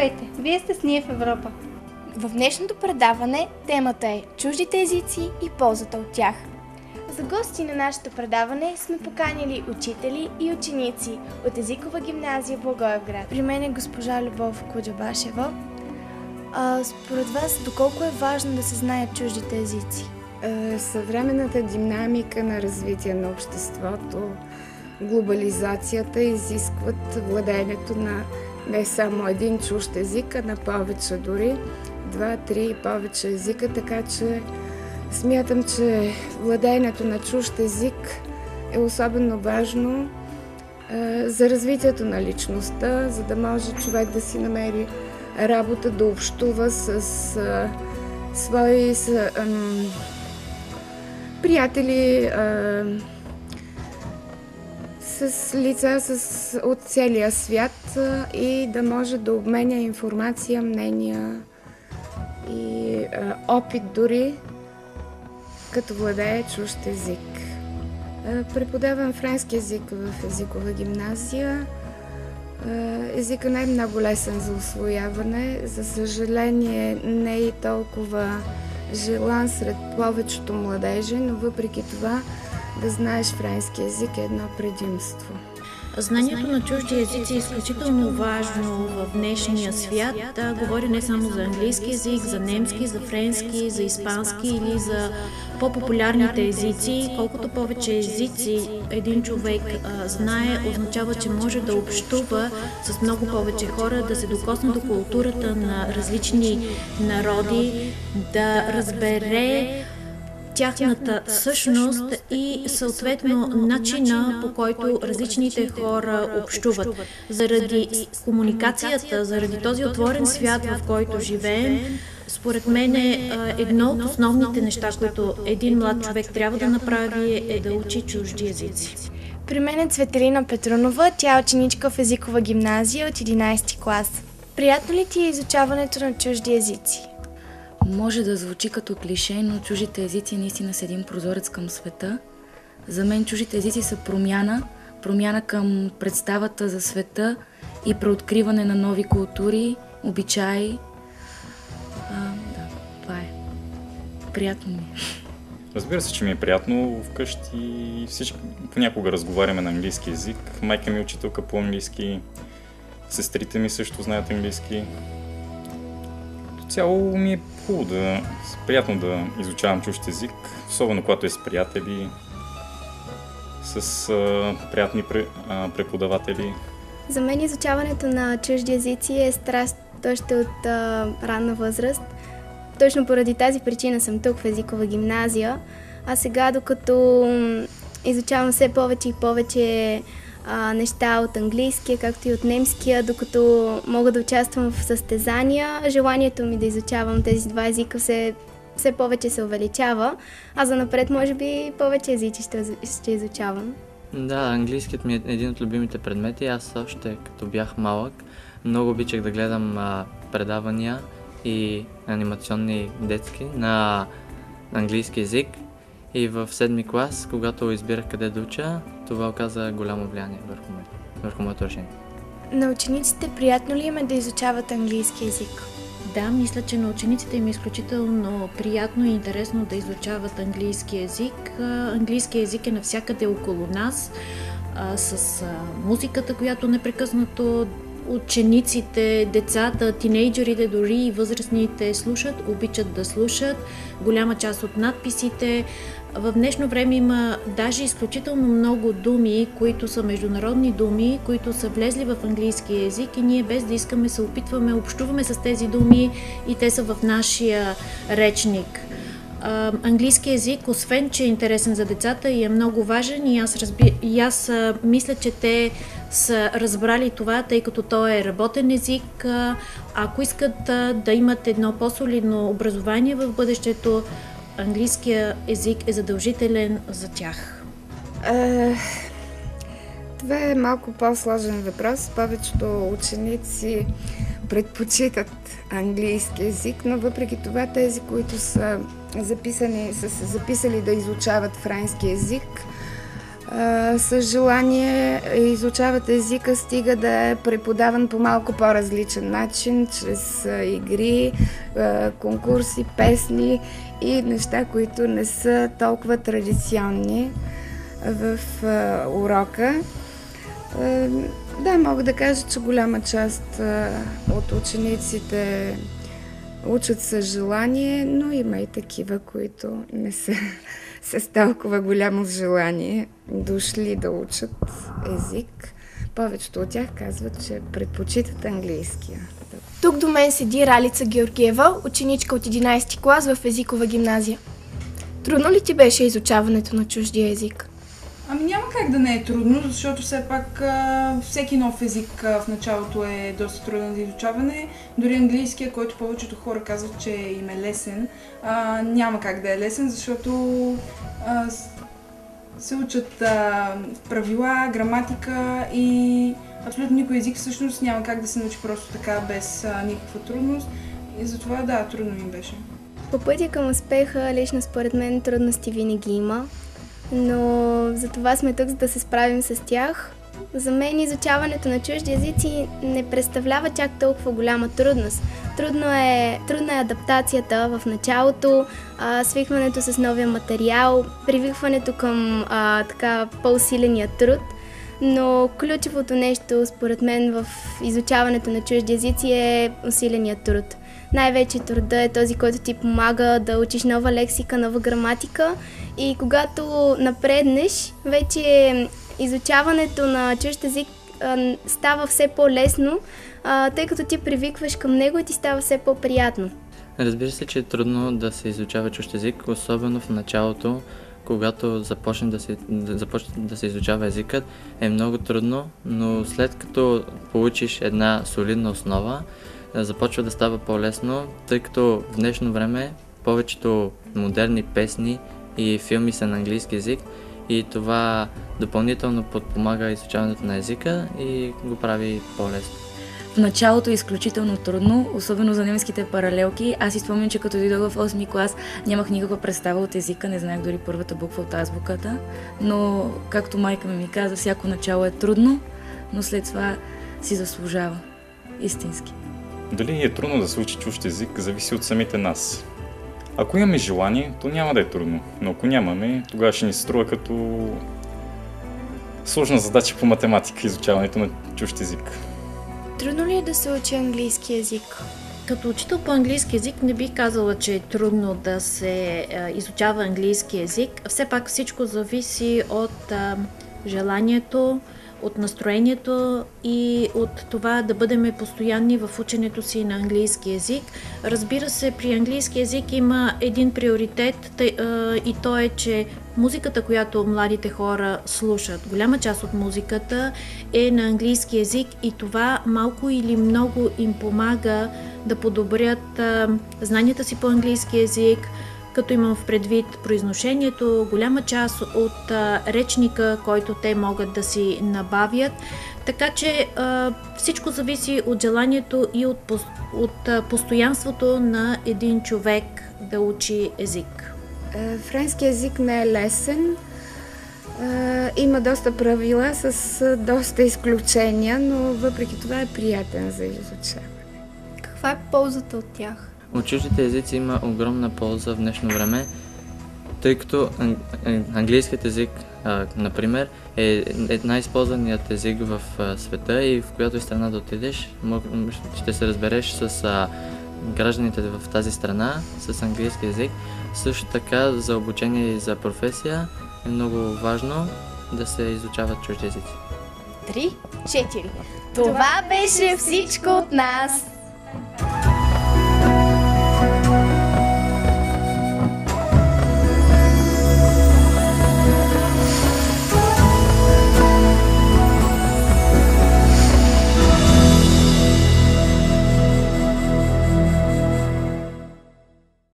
Здравейте! Вие сте с Ние в Европа. В днешното предаване темата е чуждите езици и ползата от тях. За гости на нашето предаване сме поканили учители и ученици от езикова гимназия Благоевград. При мен е госпожа Любов Коджабашева. Според вас, доколко е важно да се знаят чуждите езици? Съвременната динамика на развитие на обществото, глобализацията изискват владеенето на не само един чужд език, а на повече дори, 2-3 и повече езика, така че смятам, че владеенето на чужд език е особено важно за развитието на личността, за да може човек да си намери работа, да общува с свои приятели, с лица от целия свят и да може да обменя информация, мнения и опит дори, като владее чужд език. Преподавам френски език в езикова гимназия. Езикът не е много лесен за усвояване. За съжаление, не е и толкова желан сред повечето младежи, но въпреки това да знаеш френски език е едно предимство. Знанието на чужди езици е изключително важно в днешния свят. Да, говоря не само за английски език, за немски, за френски, за испански или за по-популярните езици. Колкото повече езици един човек знае, означава, че може да общува с много повече хора, да се докосне до културата на различни народи, да разбере тяхната същност и съответно начина, по който различните хора общуват. Заради комуникацията, заради този отворен свят, в който живеем, според мен едно от основните неща, които един млад човек трябва да направи, е да учи чужди езици. При мен е Цветелина Петрунова, тя е ученичка в езикова гимназия от 11 клас. Приятно ли ти е изучаването на чужди езици? Може да звучи като клише, но чуждите езици наистина са един прозорец към света. За мен чуждите езици са промяна към представата за света и преоткриване на нови култури, обичаи. Това е. Приятно ми е. Разбира се, че ми е приятно. Вкъщи всички понякога разговаряме на английски език. Майка ми е учителка по английски, сестрите ми също знаят английски. Цяло ми е хубаво приятно да изучавам чужд език, особено когато е с приятели, с приятни преподаватели. За мен изучаването на чужди езици е страст още от ранна възраст. Точно поради тази причина съм тук в езикова гимназия, а сега докато изучавам все повече и повече неща от английския, както и от немския, докато мога да участвам в състезания. Желанието ми да изучавам тези два езика все повече се увеличава, а за напред може би повече езици ще изучавам. Да, английският ми е един от любимите предмети. Аз още като бях малък много обичах да гледам предавания и анимационни детски на английски език. И в 7-ми клас, когато избирах къде да уча, това оказа голямо влияние върху моето решение. На учениците приятно ли им е да изучават английски език? Да, мисля, че на учениците им е изключително приятно и интересно да изучават английски език. Английски език е навсякъде около нас, с музиката, която непрекъснато учениците, децата, тинейджерите, дори и възрастните слушат, обичат да слушат. Голяма част от надписите. В днешно време има даже изключително много думи, които са международни думи, които са влезли в английски език и ние без да искаме се опитваме, общуваме с тези думи и те са в нашия речник. Английски език, освен че е интересен за децата и е много важен и аз мисля, че те са разбрали това, тъй като той е работен език. Ако искат да имат едно по-солидно образование в бъдещето, английския език е задължителен за тях. Това е малко по-сложен въпрос. Повечето ученици предпочитат английски език, но въпреки това тези, които са се записали да изучават френски език, с желание изучават езика, стига да е преподаван по малко по-различен начин, чрез игри, конкурси, песни и неща, които не са толкова традиционни в урока. Да, мога да кажа, че голяма част от учениците учат с желание, но има и такива, които не са с толкова голямо желание дошли да учат език. Повечето от тях казват, че предпочитат английския. Тук до мен седи Ралица Георгиева, ученичка от 11 клас в езикова гимназия. Трудно ли ти беше изучаването на чуждия език? Ами няма как да не е трудно, защото все пак всеки нов език в началото е доста труден за изучаване. Дори английския, който повечето хора казват, че им е лесен, няма как да е лесен, защото се учат правила, граматика и абсолютно никой език всъщност няма как да се научи просто така без никаква трудност. И затова да, трудно ми беше. По пътя към успеха, лично според мен трудности винаги има, но за това сме тук, за да се справим с тях. За мен изучаването на чужди езици не представлява чак толкова голяма трудност. Трудна е адаптацията в началото, свикването с новия материал, привикването към по-усиления труд, но ключовото нещо според мен в изучаването на чужди езици е усиления труд. Най-вече труда е този, който ти помага да учиш нова лексика, нова граматика и когато напреднеш, вече изучаването на чужд език става все по-лесно, тъй като ти привикваш към него и ти става все по-приятно. Разбира се, че е трудно да се изучава чужд език, особено в началото, когато започне да се изучава езикът, е много трудно, но след като получиш една солидна основа, започва да става по-лесно, тъй като в днешно време повечето модерни песни и филми са на английски език и това допълнително подпомага изучаването на езика и го прави по-лесно. В началото е изключително трудно, особено за немските паралелки. Аз си спомням, че като дойдох в 8-ми клас нямах никаква представа от езика, не знаех дори първата буква от азбуката, но както майка ми каза, всяко начало е трудно, но след това си заслужава. Истински. Дали е трудно да се учи чужд език, зависи от самите нас. Ако имаме желание, то няма да е трудно, но ако нямаме, тогава ще ни се струва като сложна задача по математика, изучаването на чужд език. Трудно ли е да се учи английски език? Като учител по английски език не бих казала, че е трудно да се изучава английски език. Все пак всичко зависи от желанието, от настроението и от това да бъдем постоянни в ученето си на английски език. Разбира се, при английски език има един приоритет и то е, че музиката, която младите хора слушат, голяма част от музиката е на английски език и това малко или много им помага да подобрят знанията си по английски език, като имам в предвид произношението, голяма част от речника, който те могат да си набавят. Така че всичко зависи от желанието и от постоянството на един човек да учи език. Френски език не е лесен. Има доста правила с доста изключения, но въпреки това е приятен за изучаване. Каква е ползата от тях? От чуждите езици има огромна полза в днешно време, тъй като английският език, например, е най-използваният език в света и в която и страна да отидеш, ще се разбереш с гражданите в тази страна с английски език. Също така за обучение и за професия е много важно да се изучават чужди езици. 3, 4. Това беше всичко от нас!